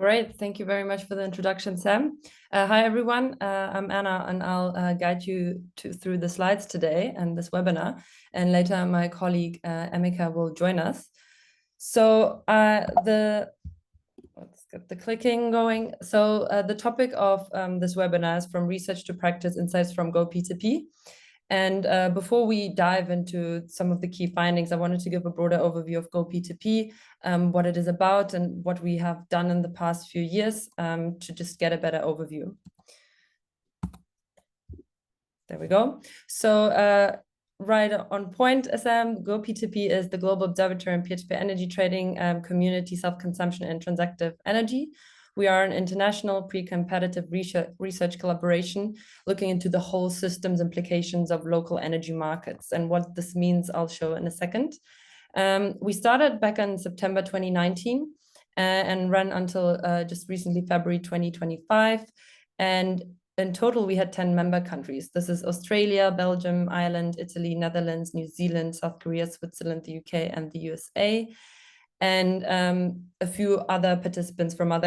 Great. Thank you very much for the introduction, Sam. Hi, everyone. I'm Anna, and I'll guide you through the slides today and this webinar. And later, my colleague, Emika, will join us. So let's get the clicking going. So the topic of this webinar is from research to practice insights from GO-P2P. And before we dive into some of the key findings, I wanted to give a broader overview of GO-P2P, what it is about and what we have done in the past few years to just get a better overview. There we go. So right on point, Sam, GO-P2P is the Global Observatory in peer-to-peer energy trading, community self-consumption, and transactive energy. We are an international pre-competitive research collaboration looking into the whole system's implications of local energy markets. And what this means, I'll show in a second. We started back in September 2019 and ran until just recently, February 2025. And in total, we had 10 member countries. This is Australia, Belgium, Ireland, Italy, Netherlands, New Zealand, South Korea, Switzerland, the UK, and the USA. And a few other participants from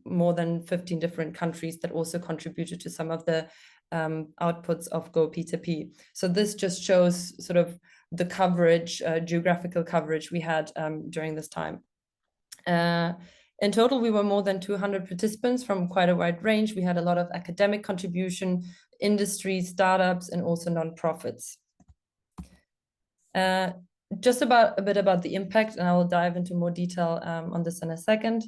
more than 15 different countries that also contributed to some of the outputs of GO-P2P. So this just shows sort of the coverage, geographical coverage we had during this time. In total, we were more than 200 participants from quite a wide range. We had a lot of academic contribution, industry, startups, and also nonprofits. Just a bit about the impact, and I will dive into more detail on this in a second.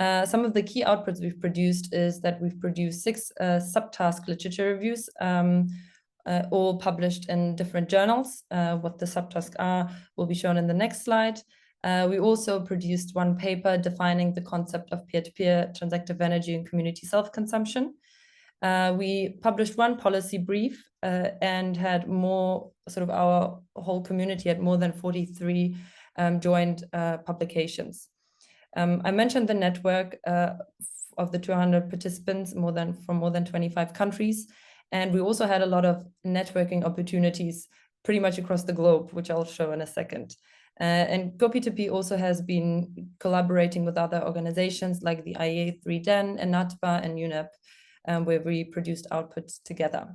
Some of the key outputs we've produced is that we've produced 6 subtask literature reviews, all published in different journals. What the subtasks are will be shown in the next slide. We also produced 1 paper defining the concept of peer-to-peer transactive energy and community self-consumption. We published 1 policy brief and had more, sort of our whole community had more than 43 joint publications. I mentioned the network of the 200 participants from more than 25 countries. And we also had a lot of networking opportunities pretty much across the globe, which I'll show in a second. And GO-P2P also has been collaborating with other organizations like the IEA3DEN, ENATBA, and UNEP, where we produced outputs together.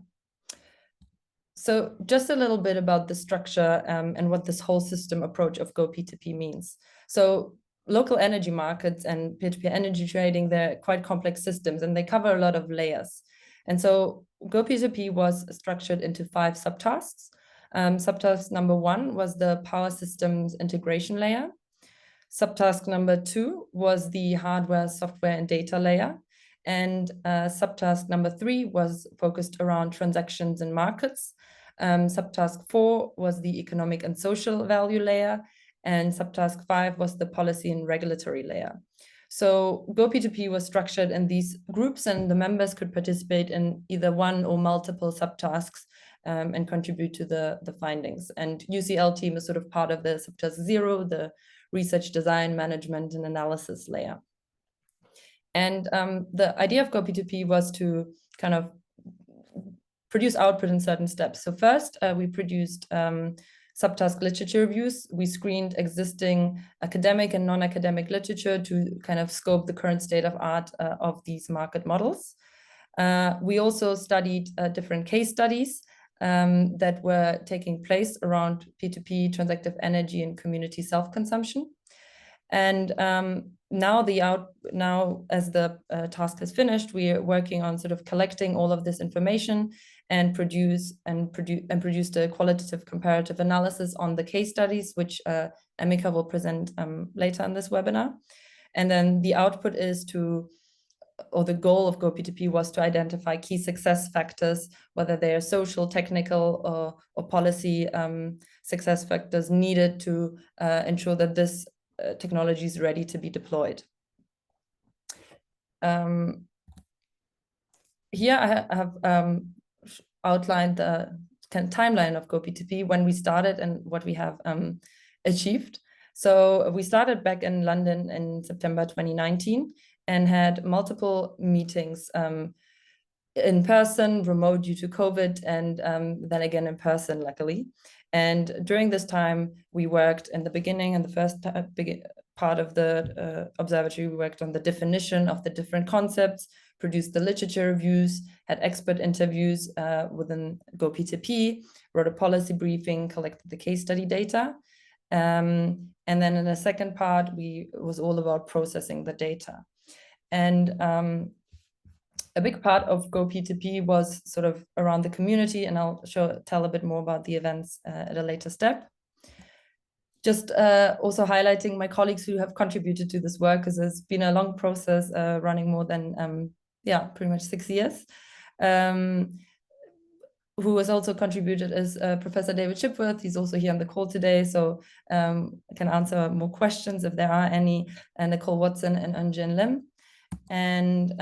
So just a little bit about the structure and what this whole system approach of GO-P2P means. So local energy markets and peer-to-peer energy trading, they're quite complex systems and they cover a lot of layers. And so GO-P2P was structured into 5 subtasks. Subtask number 1 was the power systems integration layer. Subtask number 2 was the hardware, software, and data layer. And subtask number 3 was focused around transactions and markets. Subtask 4 was the economic and social value layer. And subtask 5 was the policy and regulatory layer. So GO-P2P was structured in these groups, and the members could participate in either 1 or multiple subtasks and contribute to the findings. And UCL team is sort of part of the subtask 0, the research, design, management, and analysis layer. And the idea of GO-P2P was to kind of produce output in certain steps. So first, we produced subtask literature reviews. We screened existing academic and non-academic literature to kind of scope the current state of art of these market models. We also studied different case studies that were taking place around P2P, transactive energy, and community self-consumption. And now as the task is finished, we are working on sort of collecting all of this information and produced a qualitative comparative analysis on the case studies, which Emika will present later in this webinar. And then the output is the goal of GO-P2P was to identify key success factors, whether they are social, technical, or policy success factors needed to ensure that this technology is ready to be deployed. Here I have outlined the kind of timeline of GO-P2P, when we started and what we have achieved. So we started back in London in September 2019 and had multiple meetings in person, remote due to COVID, and then again in person, luckily. And during this time, we worked in the beginning, and the first part of the observatory, we worked on the definition of the different concepts, produced the literature reviews, had expert interviews within GO-P2P, wrote a policy briefing, collected the case study data. And then in the second part, it was all about processing the data. And a big part of GO-P2P was sort of around the community, and I'll tell a bit more about the events at a later step. Just also highlighting my colleagues who have contributed to this work, because it's been a long process running more than, pretty much 6 years. Who has also contributed is Professor David Shipworth. He's also here on the call today, so I can answer more questions if there are any, and Nicole Watson and Eunjin Lim. And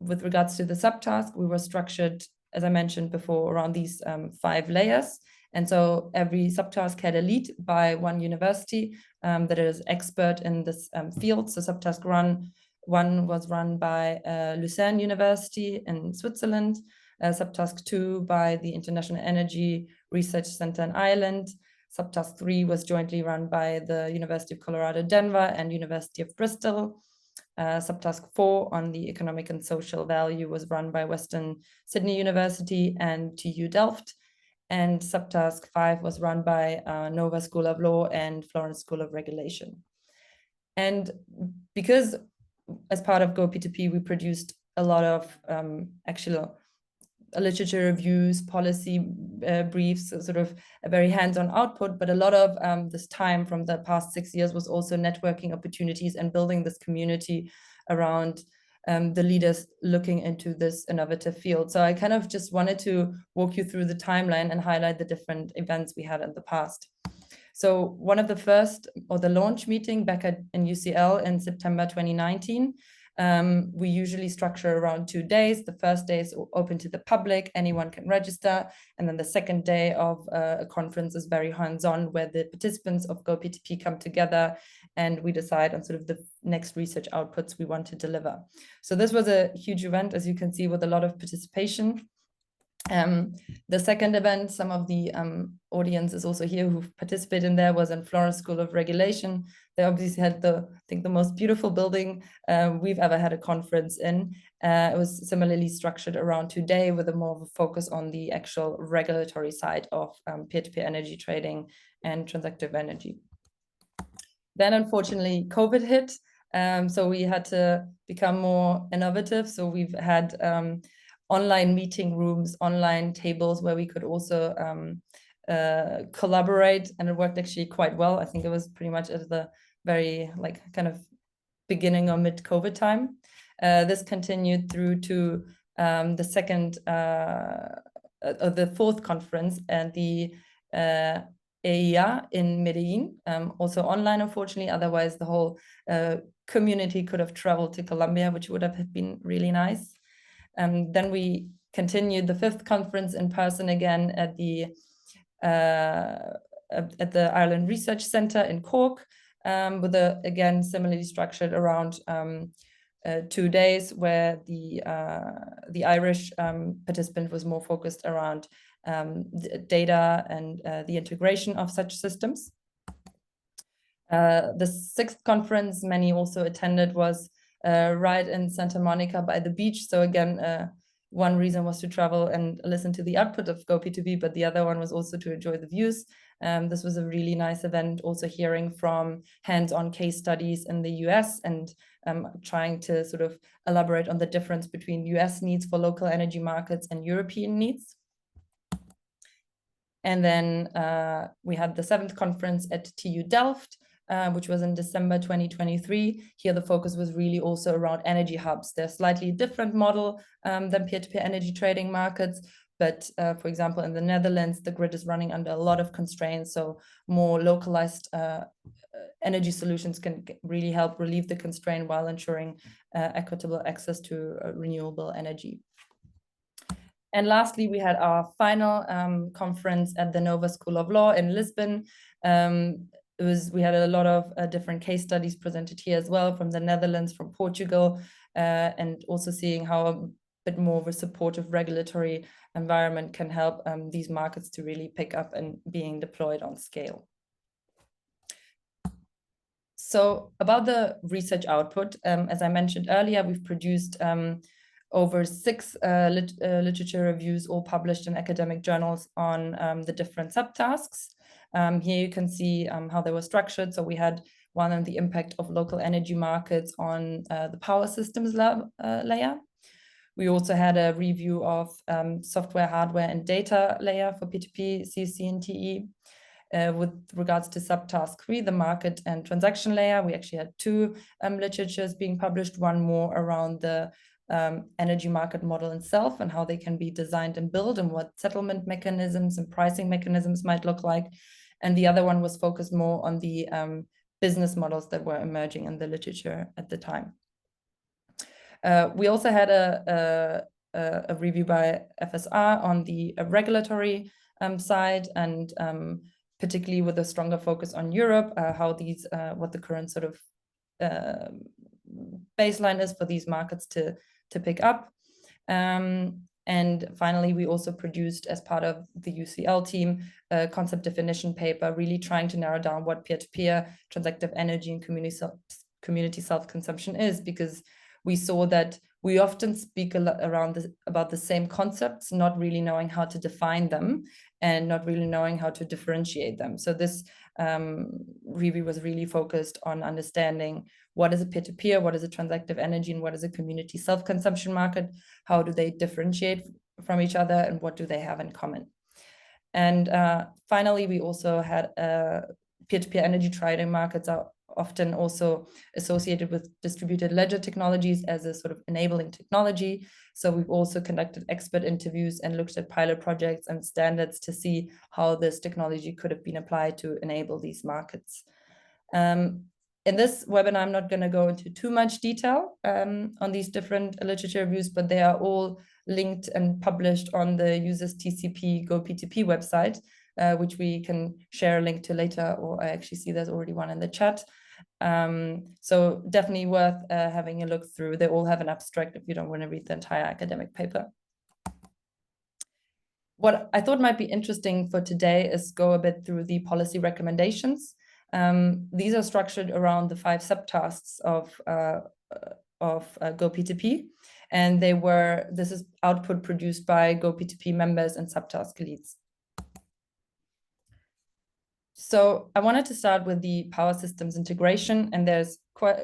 with regards to the subtask, we were structured, as I mentioned before, around these 5 layers. And so every subtask had a lead by one university that is expert in this field. So subtask 1 was run by Lucerne University in Switzerland, subtask 2 by the International Energy Research Center in Ireland. Subtask 3 was jointly run by the University of Colorado, Denver and University of Bristol. Subtask 4 on the economic and social value was run by Western Sydney University and TU Delft. And subtask 5 was run by Nova School of Law and Florence School of Regulation. And because as part of GO-P2P, we produced a lot of actual literature reviews, policy briefs, sort of a very hands-on output, but a lot of this time from the past 6 years was also networking opportunities and building this community around the leaders looking into this innovative field. So I kind of just wanted to walk you through the timeline and highlight the different events we had in the past. So one of the first, or the launch meeting back in UCL in September 2019, we usually structure around 2 days. The first day is open to the public, anyone can register. And then the second day of a conference is very hands-on, where the participants of GO-P2P come together and we decide on sort of the next research outputs we want to deliver. So this was a huge event, as you can see, with a lot of participation. The second event, some of the audience is also here who participated in there, was in Florence School of Regulation. They obviously had I think the most beautiful building we've ever had a conference in. It was similarly structured around 2 days with a more of a focus on the actual regulatory side of peer-to-peer energy trading and transactive energy. Then unfortunately, COVID hit. So we had to become more innovative. So we've had online meeting rooms, online tables where we could also collaborate, and it worked actually quite well. I think it was pretty much at the very kind of beginning or mid-COVID time. This continued through to the second, the 4th conference and the AIA in Medellin, also online, unfortunately. Otherwise, the whole community could have traveled to Colombia, which would have been really nice. Then we continued the 5th conference in person again at the Ireland Research Center in Cork, with again similarly structured around 2 days, where the Irish participant was more focused around data and the integration of such systems. The 6th conference many also attended was right in Santa Monica by the beach. So again, one reason was to travel and listen to the output of GO-P2P, but the other one was also to enjoy the views. This was a really nice event, also hearing from hands-on case studies in the US and trying to sort of elaborate on the difference between US needs for local energy markets and European needs. And then we had the 7th conference at TU Delft, which was in December 2023. Here, the focus was really also around energy hubs. They're a slightly different model than peer-to-peer energy trading markets. But for example, in the Netherlands, the grid is running under a lot of constraints. So more localized energy solutions can really help relieve the constraint while ensuring equitable access to renewable energy. And lastly, we had our final conference at the Nova School of Law in Lisbon. We had a lot of different case studies presented here as well, from the Netherlands, from Portugal, and also seeing how bit more of a supportive regulatory environment can help these markets to really pick up and being deployed on scale. So about the research output, as I mentioned earlier, we've produced over 6 literature reviews, all published in academic journals on the different subtasks. Here you can see how they were structured. So we had one on the impact of local energy markets on the power systems layer. We also had a review of software, hardware, and data layer for P2P, CSC, and TE. With regards to subtask 3, the market and transaction layer, we actually had 2 literatures being published, one more around the energy market model itself and how they can be designed and built and what settlement mechanisms and pricing mechanisms might look like. And the other one was focused more on the business models that were emerging in the literature at the time. We also had a review by FSR on the regulatory side, and particularly with a stronger focus on Europe, how these, what the current sort of baseline is for these markets to pick up. And finally, we also produced, as part of the UCL team, a concept definition paper, really trying to narrow down what peer-to-peer, transactive energy, and community self-consumption is, because we saw that we often speak a lot about the same concepts, not really knowing how to define them and not really knowing how to differentiate them. So this review was really focused on understanding what is a peer-to-peer, what is a transactive energy, and what is a community self-consumption market, how do they differentiate from each other, and what do they have in common. And finally, we also had peer-to-peer energy trading markets are often also associated with distributed ledger technologies as a sort of enabling technology. So we've also conducted expert interviews and looked at pilot projects and standards to see how this technology could have been applied to enable these markets. In this webinar, I'm not going to go into too much detail on these different literature reviews, but they are all linked and published on the users TCP GO-P2P website, which we can share a link to later, or I actually see there's already one in the chat. So definitely worth having a look through. They all have an abstract if you don't want to read the entire academic paper. What I thought might be interesting for today is go a bit through the policy recommendations. These are structured around the 5 subtasks of GO-P2P, and this is output produced by GO-P2P members and subtask leads. So I wanted to start with the power systems integration, and there's for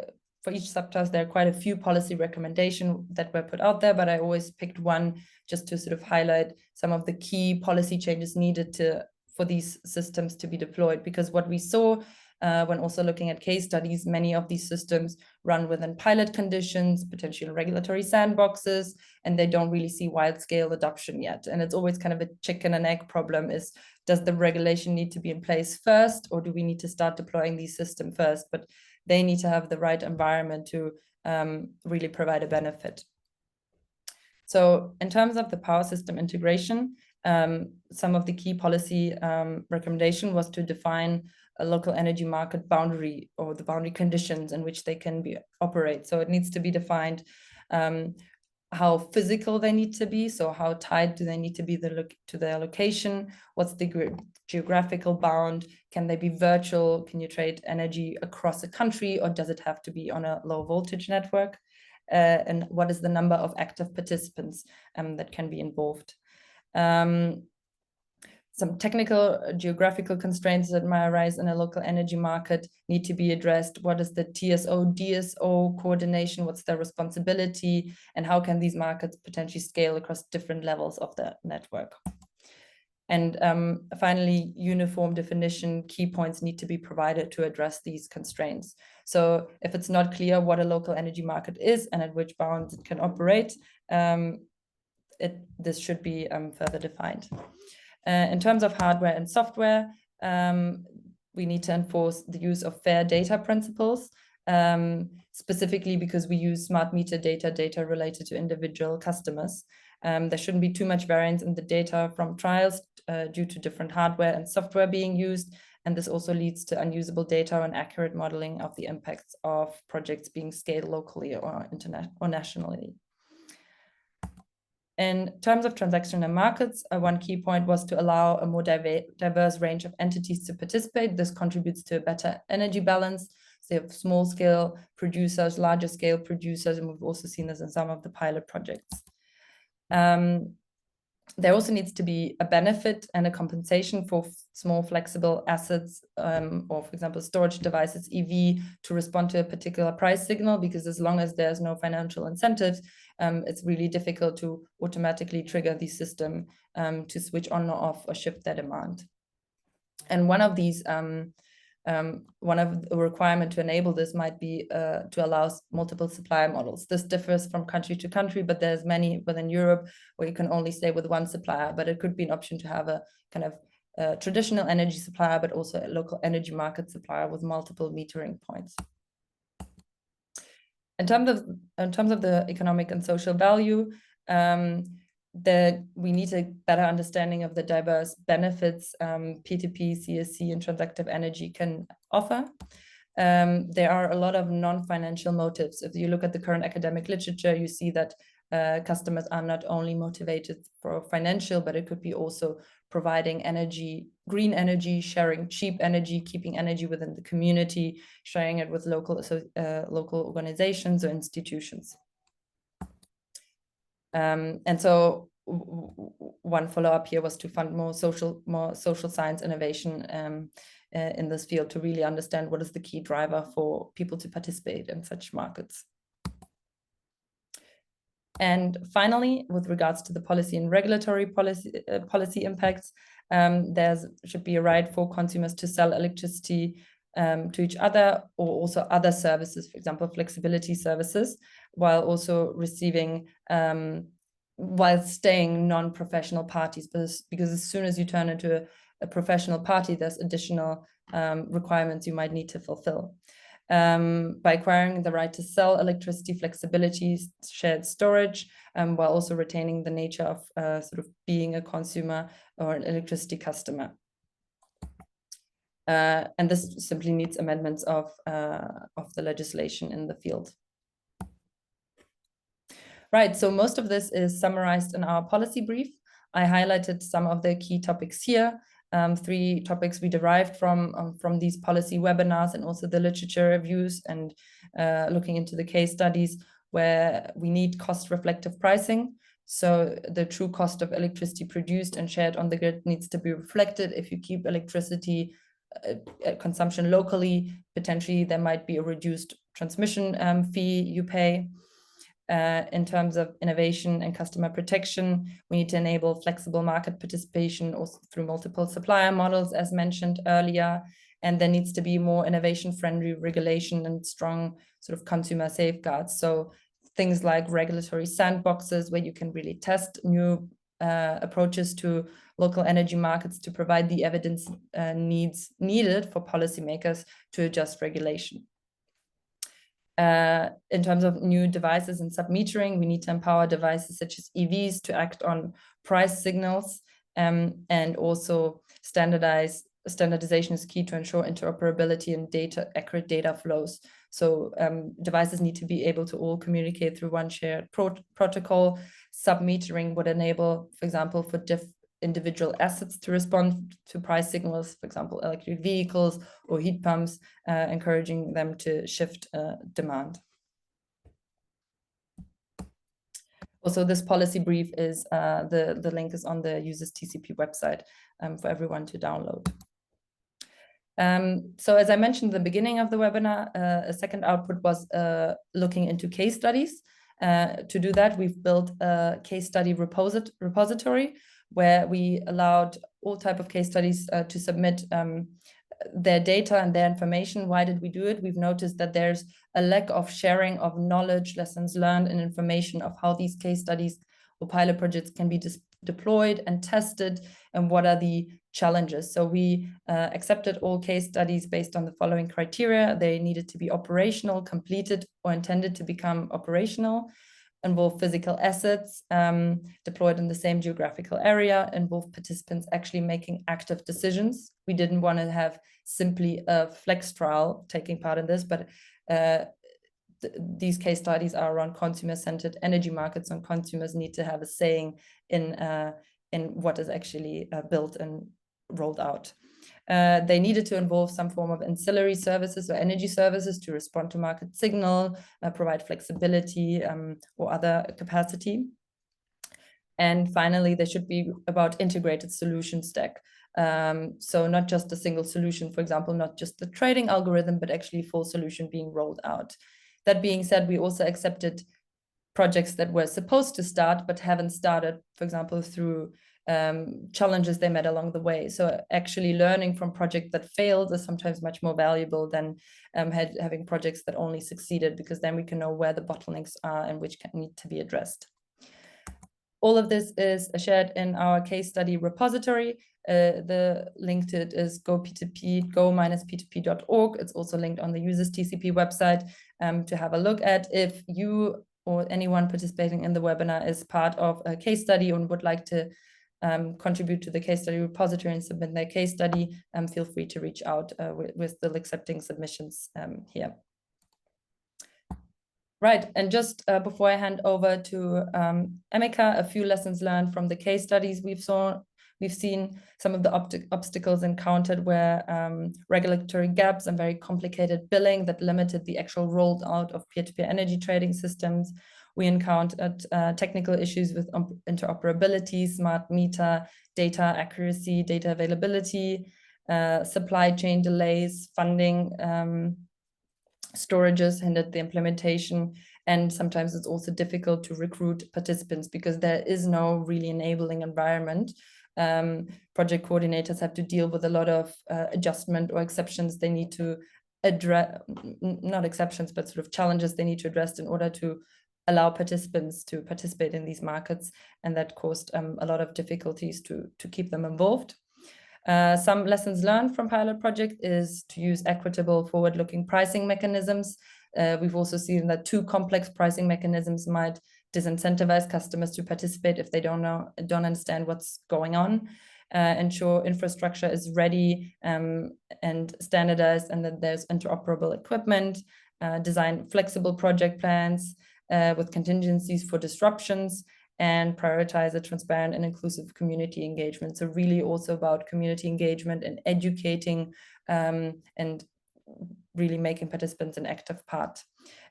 each subtask, there are quite a few policy recommendations that were put out there, but I always picked one just to sort of highlight some of the key policy changes needed for these systems to be deployed. Because what we saw when also looking at case studies, many of these systems run within pilot conditions, potential regulatory sandboxes, and they don't really see wide-scale adoption yet. And it's always kind of a chicken and egg problem, is does the regulation need to be in place first, or do we need to start deploying these systems first? But they need to have the right environment to really provide a benefit. So in terms of the power system integration, some of the key policy recommendation was to define a local energy market boundary, or the boundary conditions in which they can operate. So it needs to be defined how physical they need to be. So how tied do they need to be to their location? What's the geographical bound? Can they be virtual? Can you trade energy across a country, or does it have to be on a low voltage network? And what is the number of active participants that can be involved? Some technical geographical constraints that might arise in a local energy market need to be addressed. What is the TSO, DSO coordination? What's their responsibility? And how can these markets potentially scale across different levels of the network? And finally, uniform definition, key points need to be provided to address these constraints. So if it's not clear what a local energy market is and at which bounds it can operate, this should be further defined. In terms of hardware and software, we need to enforce the use of fair data principles, specifically because we use smart meter data related to individual customers. There shouldn't be too much variance in the data from trials due to different hardware and software being used. And this also leads to unusable data and accurate modeling of the impacts of projects being scaled locally or nationally. In terms of transaction and markets, one key point was to allow a more diverse range of entities to participate. This contributes to a better energy balance. So you have small scale producers, larger scale producers, and we've also seen this in some of the pilot projects. There also needs to be a benefit and a compensation for small flexible assets, or for example, storage devices, EV, to respond to a particular price signal, because as long as there's no financial incentives, it's really difficult to automatically trigger the system to switch on or off or shift their demand. And one of these one of the requirement to enable this might be to allow multiple supplier models. This differs from country to country, but there's many within Europe where you can only stay with one supplier, but it could be an option to have a kind of traditional energy supplier, but also a local energy market supplier with multiple metering points. In terms of the economic and social value, that we need a better understanding of the diverse benefits P2P, CSC, and transactive energy can offer. There are a lot of non-financial motives. If you look at the current academic literature, you see that customers are not only motivated for financial, but it could be also providing energy, green energy, sharing cheap energy, keeping energy within the community, sharing it with local organizations or institutions. And so one follow-up here was to fund more social science innovation in this field to really understand what is the key driver for people to participate in such markets. And finally, with regards to the policy and regulatory policy impacts, there should be a right for consumers to sell electricity to each other, or also other services, for example, flexibility services, while also receiving, while staying non-professional parties, because as soon as you turn into a professional party, there's additional requirements you might need to fulfill. By acquiring the right to sell electricity, flexibility, shared storage, while also retaining the nature of sort of being a consumer or an electricity customer. And this simply needs amendments of the legislation in the field. Right, so most of this is summarized in our policy brief. I highlighted some of the key topics here. 3 topics we derived from these policy webinars and also the literature reviews, and looking into the case studies where we need cost-reflective pricing. So the true cost of electricity produced and shared on the grid needs to be reflected. If you keep electricity consumption locally, potentially there might be a reduced transmission fee you pay. In terms of innovation and customer protection, we need to enable flexible market participation also through multiple supplier models, as mentioned earlier. And there needs to be more innovation-friendly regulation and strong sort of consumer safeguards. So things like regulatory sandboxes where you can really test new approaches to local energy markets to provide the evidence needed for policymakers to adjust regulation. In terms of new devices and sub-metering, we need to empower devices such as EVs to act on price signals, and also standardization is key to ensure interoperability and accurate data flows. So devices need to be able to all communicate through one shared protocol. Sub-metering would enable, for example, for individual assets to respond to price signals, for example, electric vehicles or heat pumps, encouraging them to shift demand. Also, this policy brief is, the link is on the users TCP website for everyone to download. So as I mentioned at the beginning of the webinar, a second output was looking into case studies. To do that, we've built a case study repository where we allowed all type of case studies to submit their data and their information. Why did we do it? We've noticed that there's a lack of sharing of knowledge, lessons learned, and information of how these case studies or pilot projects can be deployed and tested, and what are the challenges. So we accepted all case studies based on the following criteria. They needed to be operational, completed, or intended to become operational, involve physical assets, deployed in the same geographical area, involve participants actually making active decisions. We didn't want to have simply a flex trial taking part in this, but these case studies are around consumer-centered energy markets, and consumers need to have a saying in what is actually built and rolled out. They needed to involve some form of ancillary services or energy services to respond to market signal, provide flexibility or other capacity. And finally, they should be about integrated solution stack. So not just a single solution, for example, not just the trading algorithm, but actually full solution being rolled out. That being said, we also accepted projects that were supposed to start but haven't started, for example, through challenges they met along the way. So actually learning from projects that failed is sometimes much more valuable than having projects that only succeeded, because then we can know where the bottlenecks are and which need to be addressed. All of this is shared in our case study repository. The link to it is GO-P2P, go-p2p.org. It's also linked on the users TCP website to have a look at. If you or anyone participating in the webinar is part of a case study and would like to contribute to the case study repository and submit their case study, feel free to reach out. We're still accepting submissions here. Right, and just before I hand over to Emeka, a few lessons learned from the case studies we've seen. Some of the obstacles encountered were regulatory gaps and very complicated billing that limited the actual rolled out of peer-to-peer energy trading systems. We encountered technical issues with interoperability, smart meter, data accuracy, data availability, supply chain delays, funding storages hindered the implementation, and sometimes it's also difficult to recruit participants because there is no really enabling environment. Project coordinators have to deal with a lot of adjustment or exceptions they need to address, not exceptions, but sort of challenges they need to address in order to allow participants to participate in these markets, and that caused a lot of difficulties to keep them involved. Some lessons learned from pilot project is to use equitable forward-looking pricing mechanisms. We've also seen that too complex pricing mechanisms might disincentivize customers to participate if they don't understand what's going on. Ensure infrastructure is ready and standardized, and that there's interoperable equipment. Design flexible project plans with contingencies for disruptions, and prioritize a transparent and inclusive community engagement. So really also about community engagement and educating and really making participants an active part.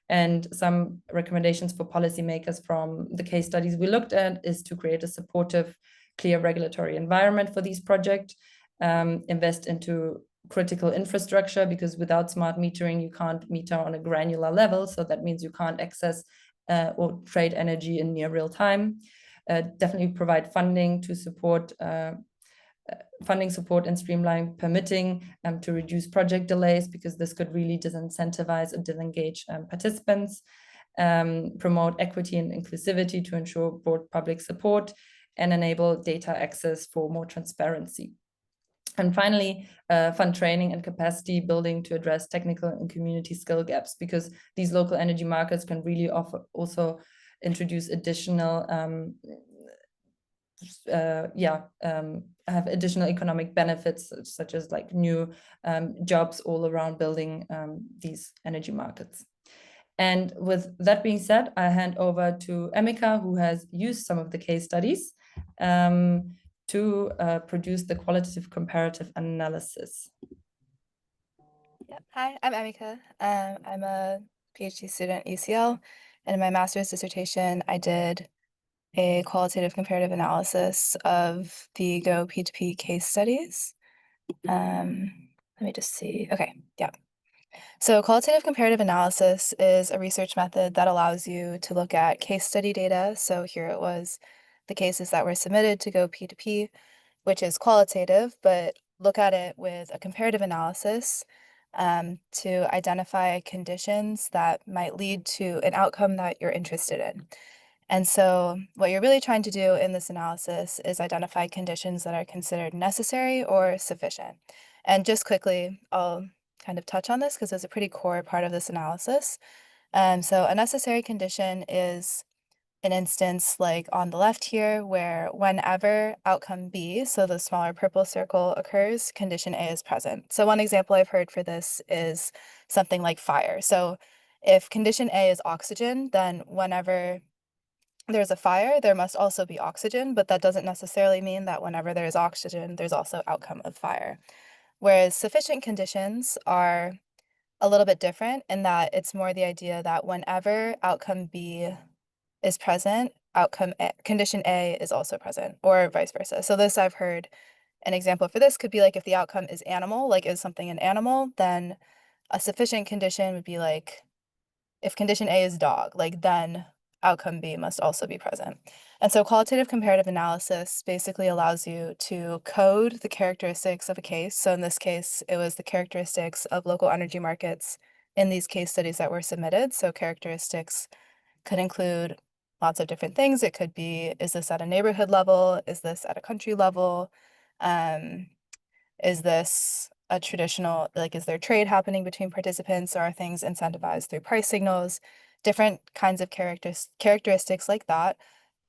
And some recommendations for policymakers from the case studies we looked at is to create a supportive, clear regulatory environment for these projects, invest into critical infrastructure, because without smart metering, you can't meter on a granular level. So that means you can't access or trade energy in near real time. Definitely provide funding to support funding support and streamline permitting to reduce project delays, because this could really disincentivize and disengage participants. Promote equity and inclusivity to ensure broad public support, and enable data access for more transparency. And finally, fund training and capacity building to address technical and community skill gaps, because these local energy markets can really also introduce additional, have additional economic benefits, such as like new jobs all around building these energy markets. And with that being said, I hand over to Emeka, who has used some of the case studies to produce the qualitative comparative analysis. Yeah. Hi, I'm Emeka. I'm a PhD student at UCL, and in my master's dissertation, I did a qualitative comparative analysis of the GO-P2P case studies. Let me just see. Okay, yeah. So qualitative comparative analysis is a research method that allows you to look at case study data. So here it was the cases that were submitted to GO-P2P, which is qualitative, but look at it with a comparative analysis to identify conditions that might lead to an outcome that you're interested in. And so what you're really trying to do in this analysis is identify conditions that are considered necessary or sufficient. And just quickly, I'll kind of touch on this because it's a pretty core part of this analysis. So a necessary condition is an instance like on the left here, where whenever outcome B, so the smaller purple circle, occurs, condition A is present. So one example I've heard for this is something like fire. So If condition A is oxygen, then whenever there's a fire, there must also be oxygen, but that doesn't necessarily mean that whenever there's oxygen, there's also outcome of fire. Whereas sufficient conditions are a little bit different in that it's more the idea that whenever outcome B is present, condition A is also present, or vice versa. So this I've heard an example for this could be like if the outcome is animal, like is something an animal, then a sufficient condition would be like if condition A is dog, like then outcome B must also be present. And so qualitative comparative analysis basically allows you to code the characteristics of a case. So in this case, it was the characteristics of local energy markets in these case studies that were submitted. So characteristics could include lots of different things. It could be, is this at a neighborhood level? Is this at a country level? Is this a traditional, like, is there trade happening between participants, or are things incentivized through price signals? Different kinds of characteristics like that.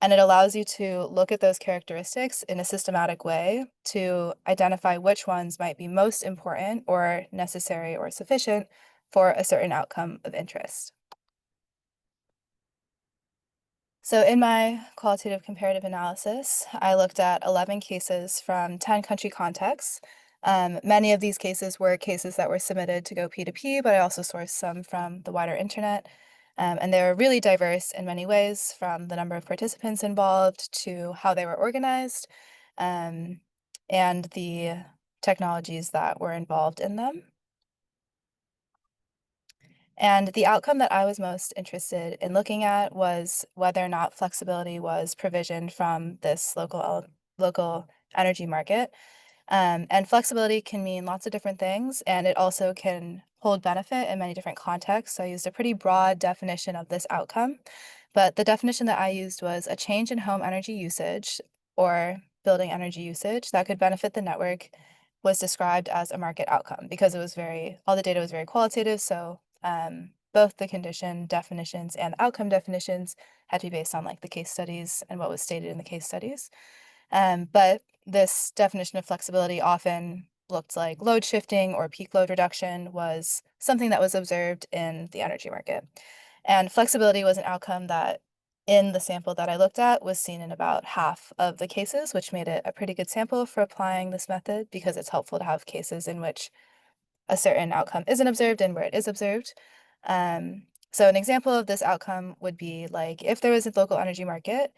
And it allows you to look at those characteristics in a systematic way to identify which ones might be most important or necessary or sufficient for a certain outcome of interest. So in my qualitative comparative analysis, I looked at 11 cases from 10 country contexts. Many of these cases were cases that were submitted to GO-P2P, but I also sourced some from the wider internet. And they were really diverse in many ways, from the number of participants involved to how they were organized, and the technologies that were involved in them. And the outcome that I was most interested in looking at was whether or not flexibility was provisioned from this local energy market. And flexibility can mean lots of different things, and it also can hold benefit in many different contexts. So I used a pretty broad definition of this outcome, but the definition that I used was a change in home energy usage or building energy usage that could benefit the network was described as a market outcome because it was all the data was very qualitative. So both the condition definitions and the outcome definitions had to be based on like the case studies and what was stated in the case studies. But this definition of flexibility often looked like load shifting or peak load reduction was something that was observed in the energy market. And flexibility was an outcome that in the sample that I looked at was seen in about half of the cases, which made it a pretty good sample for applying this method because it's helpful to have cases in which a certain outcome isn't observed and where it is observed. So an example of this outcome would be like if there was a local energy market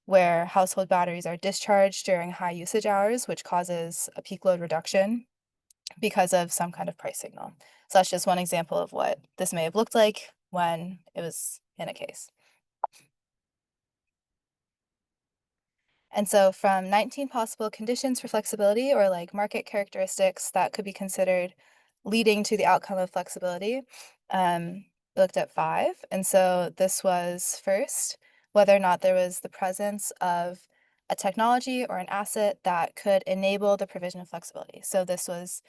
where household batteries are discharged during high usage hours, which causes a peak load reduction because of some kind of price signal. So that's just one example of what this may have looked like when it was in a case. And so from 19 possible conditions for flexibility or like market characteristics that could be considered leading to the outcome of flexibility, looked at 5. And so this was first, whether or not there was the presence of a technology or an asset that could enable the provision of flexibility. So this was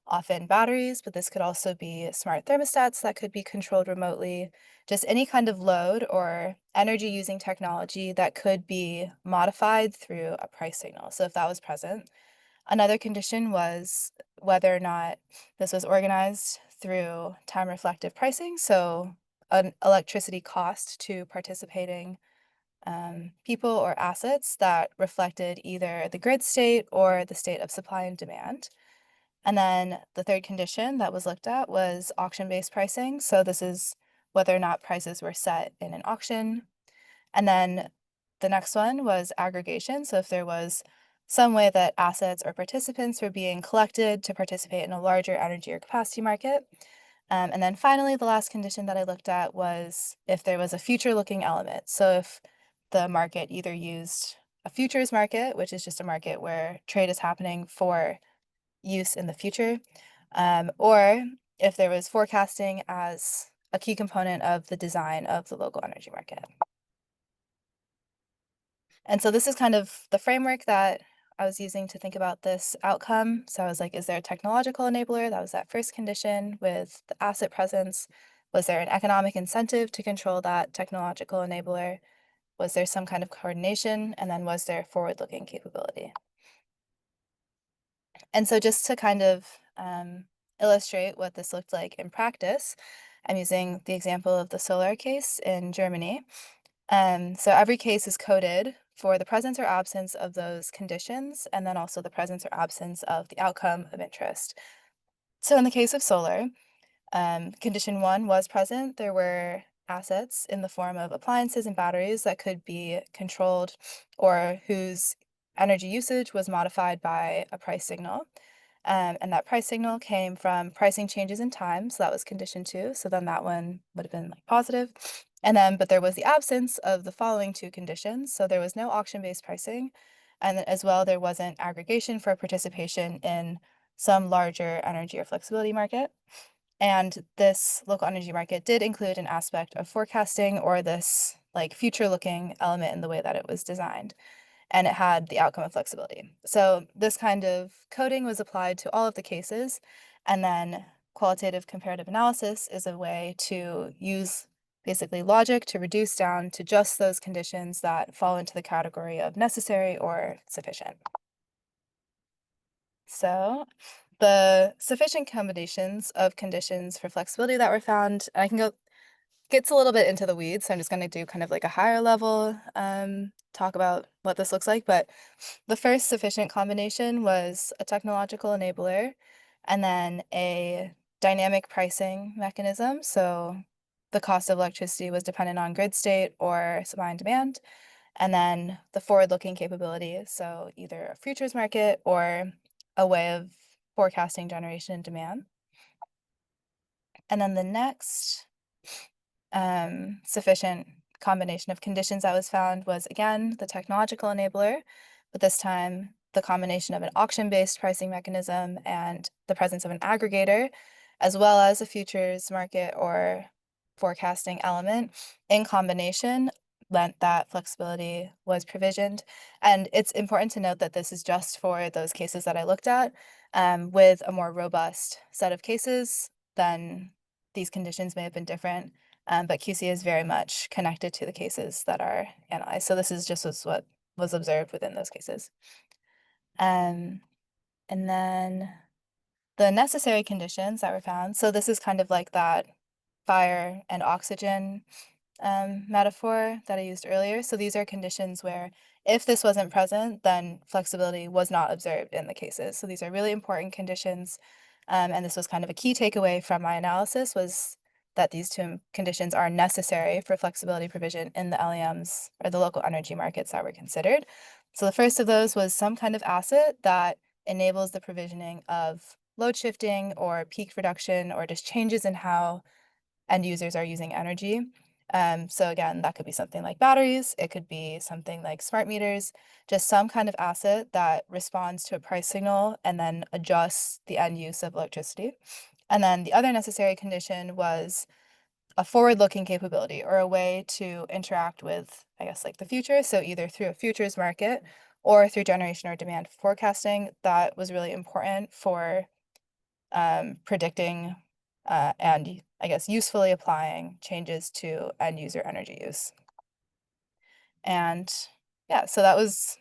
often batteries, but this could also be smart thermostats that could be controlled remotely, just any kind of load or energy using technology that could be modified through a price signal. So if that was present, another condition was whether or not this was organized through time reflective pricing. So an electricity cost to participating people or assets that reflected either the grid state or the state of supply and demand. And then the third condition that was looked at was auction-based pricing. So this is whether or not prices were set in an auction. And then the next one was aggregation. So if there was some way that assets or participants were being collected to participate in a larger energy or capacity market. And then finally, the last condition that I looked at was if there was a future-looking element. So if the market either used a futures market, which is just a market where trade is happening for use in the future, or if there was forecasting as a key component of the design of the local energy market. And so this is kind of the framework that I was using to think about this outcome. So I was like, is there a technological enabler? That was that first condition with the asset presence. Was there an economic incentive to control that technological enabler? Was there some kind of coordination? And then was there forward-looking capability? And so just to kind of illustrate what this looked like in practice, I'm using the example of the solar case in Germany. So every case is coded for the presence or absence of those conditions, and then also the presence or absence of the outcome of interest. So in the case of solar, condition 1 was present. There were assets in the form of appliances and batteries that could be controlled or whose energy usage was modified by a price signal. And that price signal came from pricing changes in time. So that was condition 2. So then that one would have been like positive. And then, but there was the absence of the following 2 conditions. So there was no auction-based pricing. And as well, there wasn't aggregation for participation in some larger energy or flexibility market. And this local energy market did include an aspect of forecasting or this like future looking element in the way that it was designed. And it had the outcome of flexibility. So this kind of coding was applied to all of the cases. And then qualitative comparative analysis is a way to use basically logic to reduce down to just those conditions that fall into the category of necessary or sufficient. So the sufficient combinations of conditions for flexibility that were found, and I can gets a little bit into the weeds, so I'm just going to do kind of like a higher level talk about what this looks like. But the first sufficient combination was a technological enabler and then a dynamic pricing mechanism. So the cost of electricity was dependent on grid state or supply and demand. And then the forward-looking capability, so either a futures market or a way of forecasting generation and demand. And then the next sufficient combination of conditions that was found was, again, the technological enabler, but this time the combination of an auction-based pricing mechanism and the presence of an aggregator, as well as a futures market or forecasting element in combination meant that flexibility was provisioned. And it's important to note that this is just for those cases that I looked at. With a more robust set of cases, then these conditions may have been different. But QC is very much connected to the cases that are analyzed. So this is just what was observed within those cases. And then the necessary conditions that were found. So this is kind of like that fire and oxygen metaphor that I used earlier. So these are conditions where if this wasn't present, then flexibility was not observed in the cases. So these are really important conditions. And this was kind of a key takeaway from my analysis was that these 2 conditions are necessary for flexibility provision in the LEMs or the local energy markets that were considered. So the first of those was some kind of asset that enables the provisioning of load shifting or peak reduction or just changes in how end users are using energy. So again, that could be something like batteries, it could be something like smart meters, just some kind of asset that responds to a price signal and then adjusts the end use of electricity. And then the other necessary condition was a forward-looking capability or a way to interact with, I guess, like the future. So either through a futures market or through generation or demand forecasting. That was really important for predicting and I guess usefully applying changes to end user energy use. And yeah, so that was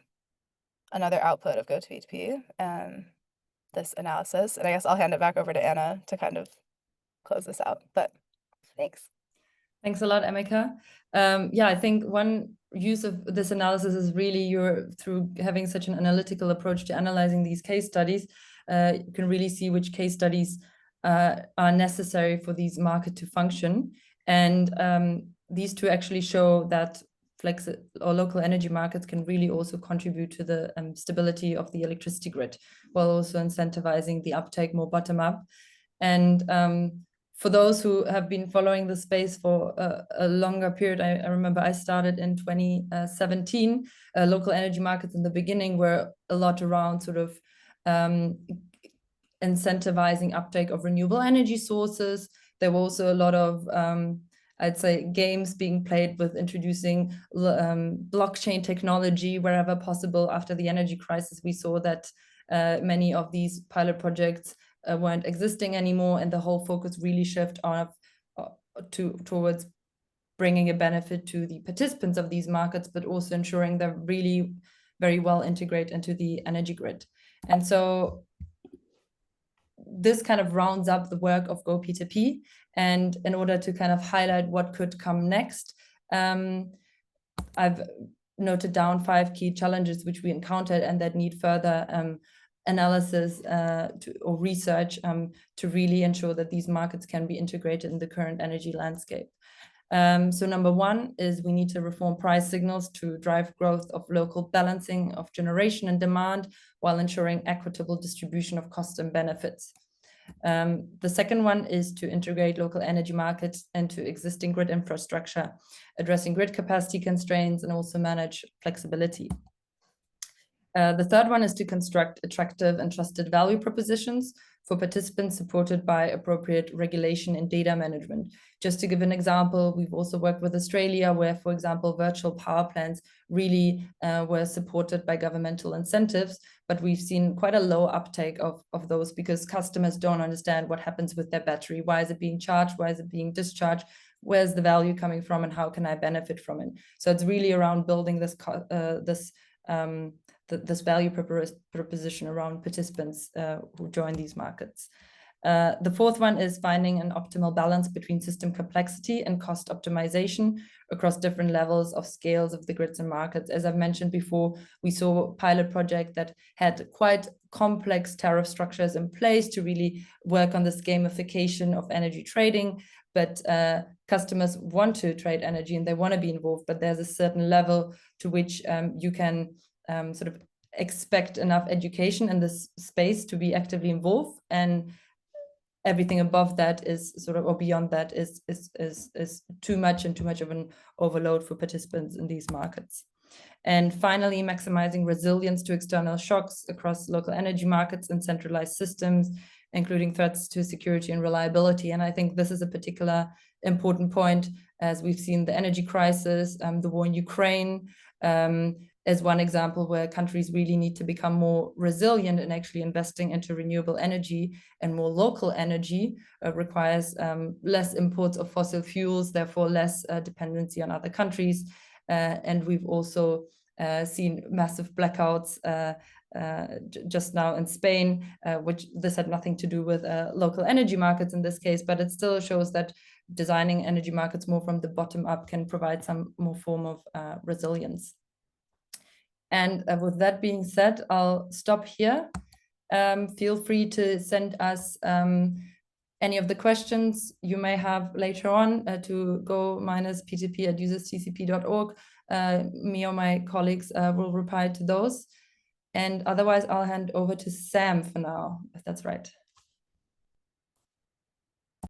another output of GO-P2P, this analysis. And I guess I'll hand it back over to Anna to kind of close this out, but thanks. Thanks a lot, Emeka. Yeah, I think one use of this analysis is really through having such an analytical approach to analyzing these case studies, you can really see which case studies are necessary for these markets to function. And these 2 actually show that local energy markets can really also contribute to the stability of the electricity grid, while also incentivizing the uptake more bottom up. And for those who have been following the space for a longer period, I remember I started in 2017. Local energy markets in the beginning were a lot around sort of incentivizing uptake of renewable energy sources. There were also a lot of, I'd say, games being played with introducing blockchain technology wherever possible. After the energy crisis, we saw that many of these pilot projects weren't existing anymore, and the whole focus really shifted towards bringing a benefit to the participants of these markets, but also ensuring they're really very well integrated into the energy grid. And so this kind of rounds up the work of GO-P2P. And in order to kind of highlight what could come next, I've noted down 5 key challenges which we encountered and that need further analysis or research to really ensure that these markets can be integrated in the current energy landscape. So number 1 is we need to reform price signals to drive growth of local balancing of generation and demand while ensuring equitable distribution of costs and benefits. The second one is to integrate local energy markets into existing grid infrastructure, addressing grid capacity constraints and also manage flexibility. The third one is to construct attractive and trusted value propositions for participants supported by appropriate regulation and data management. Just to give an example, we've also worked with Australia where, for example, virtual power plants really were supported by governmental incentives, but we've seen quite a low uptake of those because customers don't understand what happens with their battery. Why is it being charged? Why is it being discharged? Where's the value coming from and how can I benefit from it? So it's really around building this value proposition around participants who join these markets. The fourth one is finding an optimal balance between system complexity and cost optimization across different levels of scales of the grids and markets. As I've mentioned before, we saw a pilot project that had quite complex tariff structures in place to really work on this gamification of energy trading, but customers want to trade energy and they want to be involved, but there's a certain level to which you can sort of expect enough education in this space to be actively involved, and everything above that is sort of, or beyond that is too much and too much of an overload for participants in these markets. And finally, maximizing resilience to external shocks across local energy markets and centralized systems, including threats to security and reliability. And I think this is a particular important point, as we've seen the energy crisis, the war in Ukraine, as one example where countries really need to become more resilient, and actually investing into renewable energy and more local energy requires less imports of fossil fuels, therefore less dependency on other countries. And we've also seen massive blackouts just now in Spain, which this had nothing to do with local energy markets in this case, but it still shows that designing energy markets more from the bottom up can provide some more form of resilience. And with that being said, I'll stop here. Feel free to send us any of the questions you may have later on to go-p2p@usersTCP.org. Me or my colleagues will reply to those. And otherwise, I'll hand over to Sam for now, if that's right.